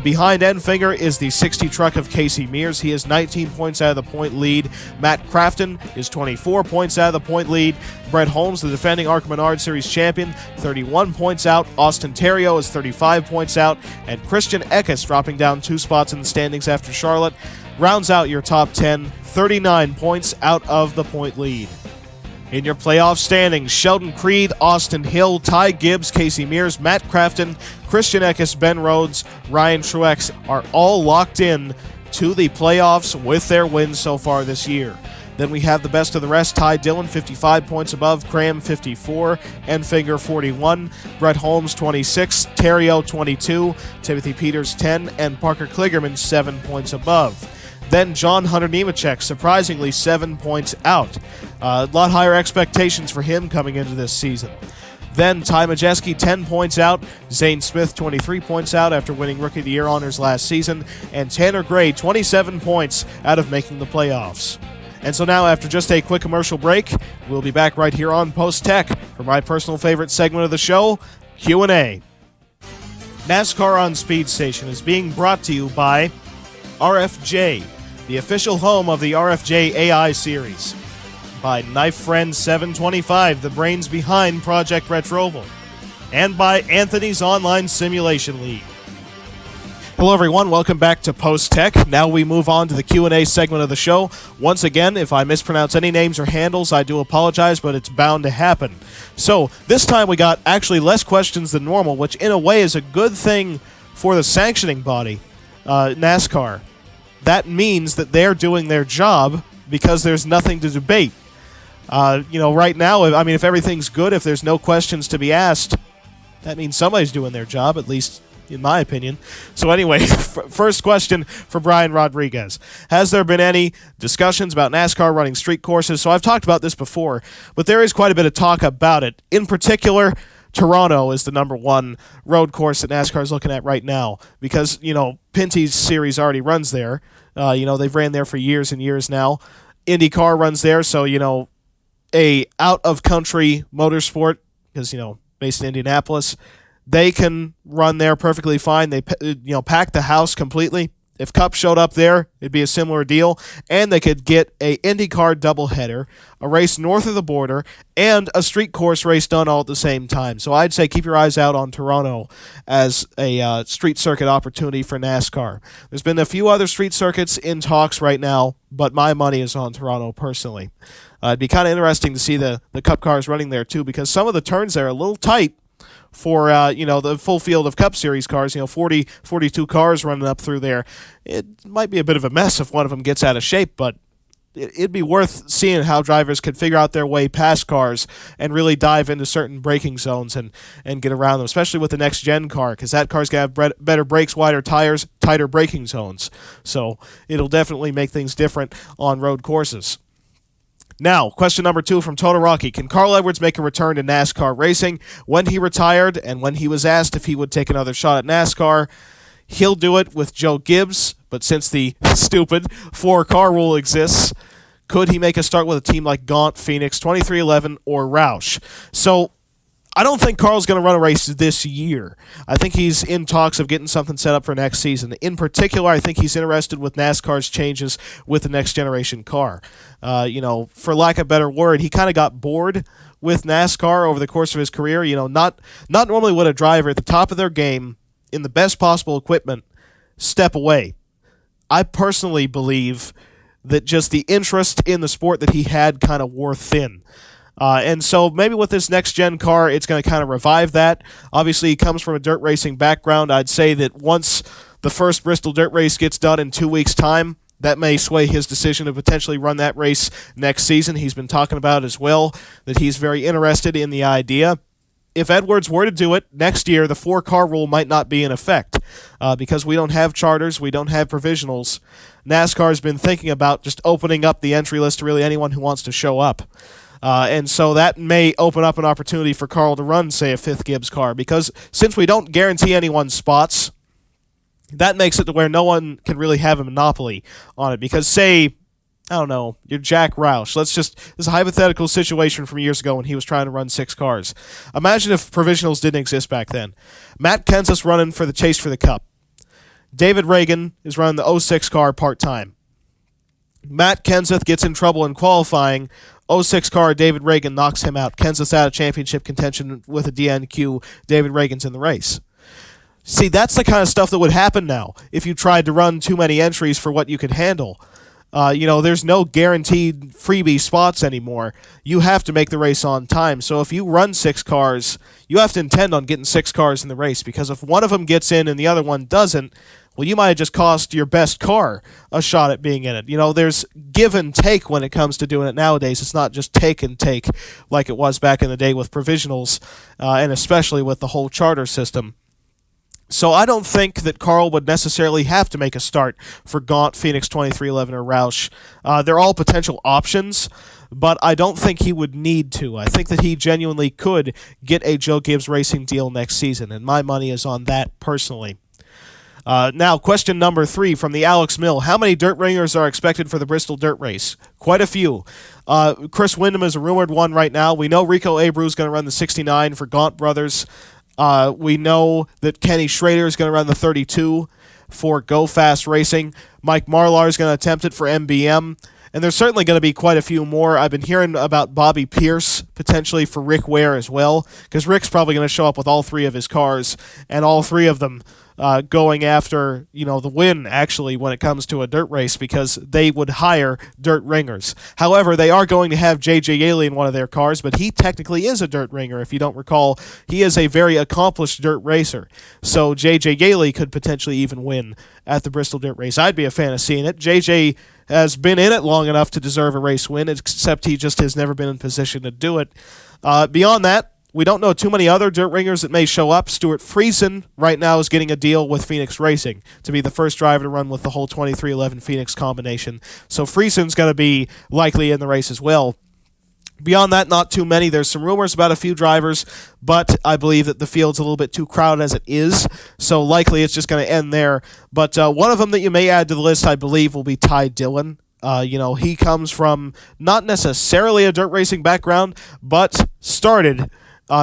Behind Enfinger is the 60 truck of Casey Mears. He is 19 points out of the point lead. Matt Crafton is 24 points out of the point lead. Brett Holmes, the defending ARCA Menard Series champion, 31 points out. Austin Terrio is 35 points out. And Christian Eckes, dropping down 2 spots in the standings after Charlotte, rounds out your top 10, 39 points out of the point lead. In your playoff standings, Sheldon Creed, Austin Hill, Ty Gibbs, Casey Mears, Matt Crafton, Christian Eckes, Ben Rhodes, Ryan Truex are all locked in to the playoffs with their wins so far this year. Then we have the best of the rest. Ty Dillon, 55 points above. Cram, 54. Enfinger, 41. Brett Holmes, 26. Terrio, 22. Timothy Peters, 10. And Parker Kligerman, 7 points above. Then John Hunter Nemechek, surprisingly 7 points out. A lot higher expectations for him coming into this season. Then Ty Majeski, 10 points out. Zane Smith, 23 points out after winning Rookie of the Year honors last season. And Tanner Gray, 27 points out of making the playoffs. And so now, after just a quick commercial break, we'll be back right here on Post Tech for my personal favorite segment of the show, Q&A. NASCAR on Speed Station is being brought to you by RFJ, the official home of the RFJ AI series. By Knife Friend 725, the brains behind Project Retroval. And by Anthony's Online Simulation League. Hello everyone, welcome back to Post Tech. Now we move on to the Q&A segment of the show. Once again, if I mispronounce any names or handles, I do apologize, but it's bound to happen. So, this time we got actually less questions than normal, which in a way is a good thing for the sanctioning body, NASCAR. That means that they're doing their job because there's nothing to debate. Right now, I mean, if everything's good, if there's no questions to be asked, that means somebody's doing their job, at least in my opinion. So anyway, first question for Brian Rodriguez. Has there been any discussions about NASCAR running street courses? So I've talked about this before, but there is quite a bit of talk about it. In particular, Toronto is the number one road course that NASCAR is looking at right now because, Pinty's series already runs there. They've ran there for years and years now. IndyCar runs there, so, a out-of-country motorsport, because, based in Indianapolis, they can run there perfectly fine. They, pack the house completely. If Cup showed up there, it'd be a similar deal, and they could get a IndyCar doubleheader, a race north of the border, and a street course race done all at the same time. So I'd say keep your eyes out on Toronto as a street circuit opportunity for NASCAR. There's been a few other street circuits in talks right now, but my money is on Toronto personally. It'd be kind of interesting to see the Cup cars running there too, because some of the turns there are a little tight for the full field of Cup Series cars. 42 cars running up through there. It might be a bit of a mess if one of them gets out of shape, but it'd be worth seeing how drivers could figure out their way past cars and really dive into certain braking zones and get around them, especially with the next gen car, because that car's going to have better brakes, wider tires, tighter braking zones. So it'll definitely make things different on road courses. Now, question number 2 from Toto Rocky. Can Carl Edwards make a return to NASCAR racing? When he retired and when he was asked if he would take another shot at NASCAR, he'll do it with Joe Gibbs, but since the stupid 4-car rule exists, could he make a start with a team like Gaunt, Phoenix, 2311, or Roush? So, I don't think Carl's going to run a race this year. I think he's in talks of getting something set up for next season. In particular, I think he's interested with NASCAR's changes with the next generation car. For lack of a better word, he kind of got bored with NASCAR over the course of his career. Not normally would a driver at the top of their game, in the best possible equipment, step away. I personally believe that just the interest in the sport that he had kind of wore thin. And so maybe with this next-gen car, it's going to kind of revive that. Obviously, he comes from a dirt racing background. I'd say that once the first Bristol dirt race gets done in 2 weeks' time, that may sway his decision to potentially run that race next season. He's been talking about as well that he's very interested in the idea. If Edwards were to do it next year, the 4-car rule might not be in effect because we don't have charters, we don't have provisionals. NASCAR's been thinking about just opening up the entry list to really anyone who wants to show up. And so that may open up an opportunity for Carl to run, say, a 5th Gibbs car, because since we don't guarantee anyone spots, that makes it to where no one can really have a monopoly on it. Because, say, I don't know, you're Jack Roush. This is a hypothetical situation from years ago when he was trying to run 6 cars. Imagine if provisionals didn't exist back then. Matt Kenseth's running for the chase for the Cup. David Reagan is running the 06 car part-time. Matt Kenseth gets in trouble in qualifying. 06 car, David Reagan knocks him out. Kenseth's out of championship contention with a DNQ. David Reagan's in the race. See, that's the kind of stuff that would happen now if you tried to run too many entries for what you could handle. There's no guaranteed freebie spots anymore. You have to make the race on time. So if you run 6 cars, you have to intend on getting 6 cars in the race, because if one of them gets in and the other one doesn't, well, you might have just cost your best car a shot at being in it. There's give and take when it comes to doing it nowadays. It's not just take and take like it was back in the day with provisionals, and especially with the whole charter system. So I don't think that Carl would necessarily have to make a start for Gaunt, Phoenix 2311, or Roush. They're all potential options, but I don't think he would need to. I think that he genuinely could get a Joe Gibbs Racing deal next season, and my money is on that personally. Now, question number 3 from the Alex Mill. How many dirt ringers are expected for the Bristol Dirt Race? Quite a few. Chris Windham is a rumored one right now. We know Rico Abreu is going to run the 69 for Gaunt Brothers. We know that Kenny Schrader is going to run the 32 for Go Fast Racing. Mike Marlar is going to attempt it for MBM. And there's certainly going to be quite a few more. I've been hearing about Bobby Pierce, potentially for Rick Ware as well, because Rick's probably going to show up with all 3 of his cars, and all 3 of them going after, the win, actually, when it comes to a dirt race, because they would hire dirt ringers. However, they are going to have J.J. Yaley in one of their cars, but he technically is a dirt ringer. If you don't recall, he is a very accomplished dirt racer. So J.J. Yaley could potentially even win at the Bristol Dirt Race. I'd be a fan of seeing it. J.J. has been in it long enough to deserve a race win, except he just has never been in position to do it. Beyond that, we don't know too many other dirt ringers that may show up. Stuart Friesen right now is getting a deal with Phoenix Racing to be the first driver to run with the whole 2311 Phoenix combination. So Friesen's going to be likely in the race as well. Beyond that, not too many. There's some rumors about a few drivers, but I believe that the field's a little bit too crowded as it is, so likely it's just going to end there. But one of them that you may add to the list, I believe, will be Ty Dillon. He comes from not necessarily a dirt racing background, but started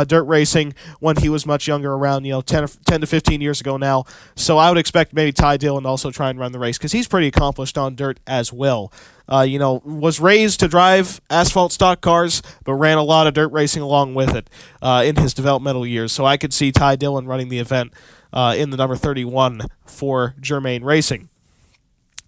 dirt racing when he was much younger, around 10 to 15 years ago now. So I would expect maybe Ty Dillon to also try and run the race, because he's pretty accomplished on dirt as well. Was raised to drive asphalt stock cars, but ran a lot of dirt racing along with it in his developmental years. So I could see Ty Dillon running the event in the number 31 for Germain Racing.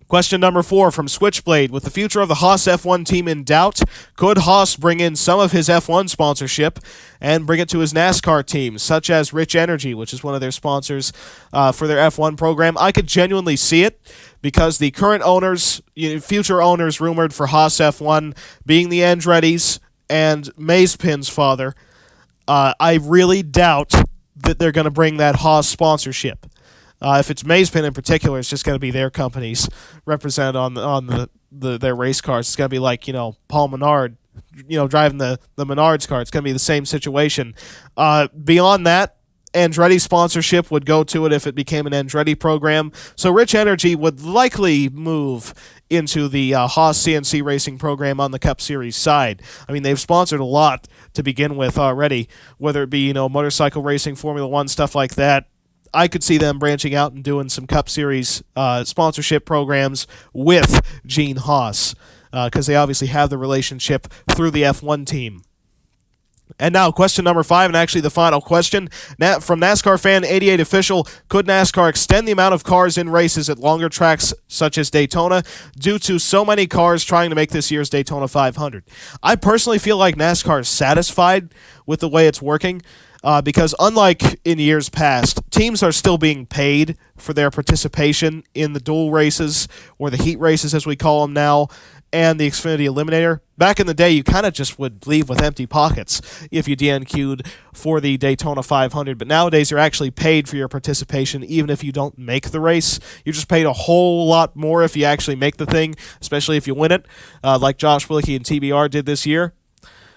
Question number 4 from Switchblade. With the future of the Haas F1 team in doubt, could Haas bring in some of his F1 sponsorship and bring it to his NASCAR team, such as Rich Energy, which is one of their sponsors for their F1 program? I could genuinely see it, because the current owners, future owners rumored for Haas F1 being the Andretti's and Mazepin's father, I really doubt that they're going to bring that Haas sponsorship. If it's Mazepin in particular, it's just going to be their companies represented on their race cars. It's going to be like, Paul Menard, driving the Menards car. It's going to be the same situation. Beyond that, Andretti sponsorship would go to it if it became an Andretti program. So Rich Energy would likely move into the Haas CNC Racing program on the Cup Series side. I mean, they've sponsored a lot to begin with already, whether it be, motorcycle racing, Formula One, stuff like that. I could see them branching out and doing some Cup Series sponsorship programs with Gene Haas, because they obviously have the relationship through the F1 team. And now, question number 5, and actually the final question. From NASCAR Fan 88 Official, could NASCAR extend the amount of cars in races at longer tracks such as Daytona due to so many cars trying to make this year's Daytona 500? I personally feel like NASCAR is satisfied with the way it's working. Because unlike in years past, teams are still being paid for their participation in the dual races, or the heat races as we call them now, and the Xfinity Eliminator. Back in the day, you kind of just would leave with empty pockets if you DNQ'd for the Daytona 500, but nowadays you're actually paid for your participation even if you don't make the race. You're just paid a whole lot more if you actually make the thing, especially if you win it, like Josh Willicke and TBR did this year.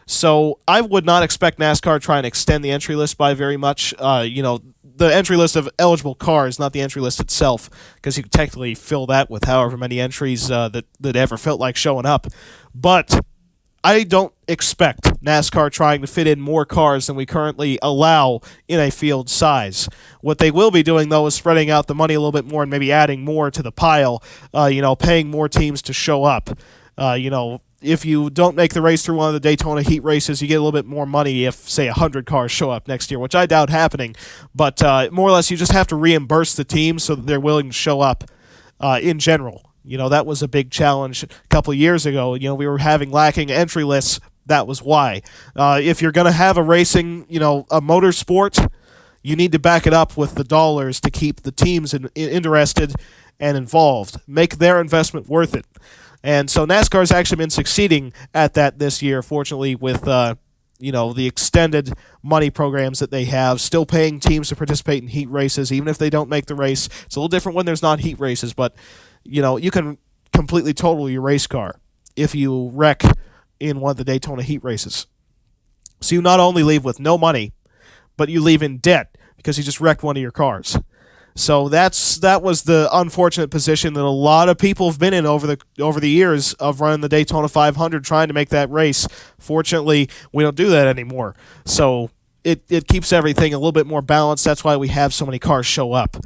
So I would not expect NASCAR to try and extend the entry list by very much. The entry list of eligible cars, not the entry list itself, because you could technically fill that with however many entries that ever felt like showing up. But I don't expect NASCAR trying to fit in more cars than we currently allow in a field size. What they will be doing, though, is spreading out the money a little bit more and maybe adding more to the pile, paying more teams to show up. If you don't make the race through one of the Daytona heat races, you get a little bit more money if, say, 100 cars show up next year, which I doubt happening. But more or less, you just have to reimburse the team so that they're willing to show up in general. That was a big challenge a couple of years ago. We were lacking entry lists. That was why. If you're going to have a racing, a motorsport, you need to back it up with the dollars to keep the teams interested and involved. Make their investment worth it. And so NASCAR's actually been succeeding at that this year, fortunately, with the extended money programs that they have, still paying teams to participate in heat races, even if they don't make the race. It's a little different when there's not heat races, but you can completely total your race car if you wreck in one of the Daytona heat races. So you not only leave with no money, but you leave in debt because you just wrecked one of your cars. So that was the unfortunate position that a lot of people have been in over the years of running the Daytona 500, trying to make that race. Fortunately, we don't do that anymore. So it keeps everything a little bit more balanced. That's why we have so many cars show up.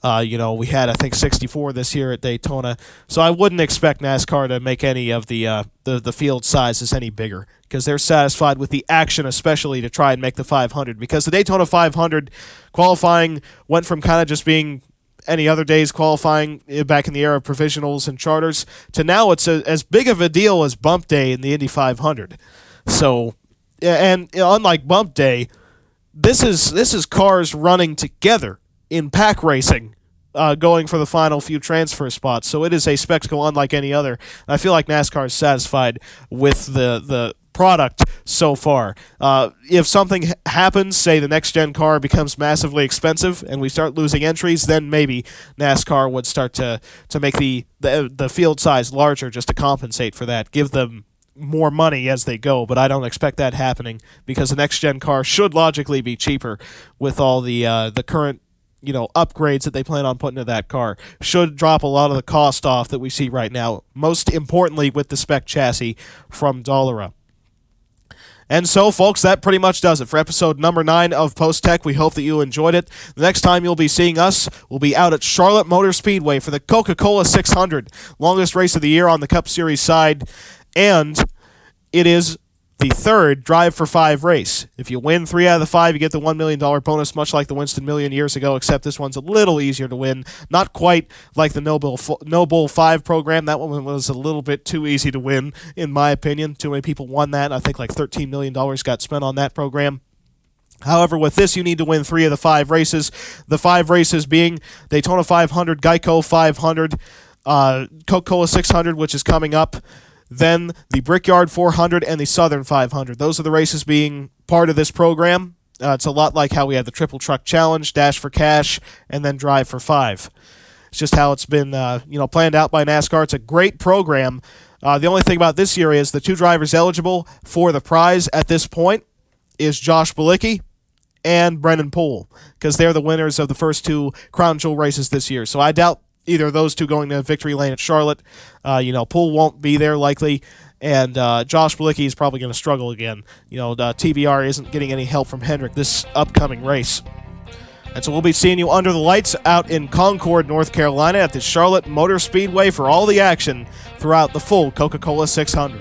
We had, I think, 64 this year at Daytona. So I wouldn't expect NASCAR to make any of the field sizes any bigger because they're satisfied with the action, especially to try and make the 500. Because the Daytona 500 qualifying went from kind of just being any other day's qualifying back in the era of provisionals and charters to now it's as big of a deal as Bump Day in the Indy 500. So, and unlike Bump Day, this is cars running together in pack racing, going for the final few transfer spots. So it is a spectacle unlike any other. I feel like NASCAR is satisfied with the product so far. If something happens, say the next-gen car becomes massively expensive and we start losing entries, then maybe NASCAR would start to make the field size larger just to compensate for that, give them more money as they go, but I don't expect that happening because the next-gen car should logically be cheaper with all the current upgrades that they plan on putting into that car. Should drop a lot of the cost off that we see right now, most importantly with the spec chassis from Dallara. And so, folks, that pretty much does it for episode number 9 of Post Tech. We hope that you enjoyed it. The next time you'll be seeing us, we'll be out at Charlotte Motor Speedway for the Coca-Cola 600, longest race of the year on the Cup Series side, and it is the third Drive for 5 race. If you win 3 out of the 5, you get the $1 million bonus, much like the Winston Million years ago, except this one's a little easier to win. Not quite like the No Bull 5 program. That one was a little bit too easy to win, in my opinion. Too many people won that. I think like $13 million got spent on that program. However, with this, you need to win 3 of the 5 races. The 5 races being Daytona 500, Geico 500, Coca-Cola 600, which is coming up, then the Brickyard 400 and the Southern 500. Those are the races being part of this program. It's a lot like how we have the Triple Truck Challenge, Dash for Cash, and then Drive for 5. It's just how it's been planned out by NASCAR. It's a great program. The only thing about this year is the 2 drivers eligible for the prize at this point is Josh Bilicki and Brennan Poole, because they're the winners of the first 2 Crown Jewel races this year. So I doubt either of those 2 going to victory lane at Charlotte. Poole won't be there likely, and Josh Bilicki is probably going to struggle again. TBR isn't getting any help from Hendrick this upcoming race. And so we'll be seeing you under the lights out in Concord, North Carolina at the Charlotte Motor Speedway for all the action throughout the full Coca-Cola 600.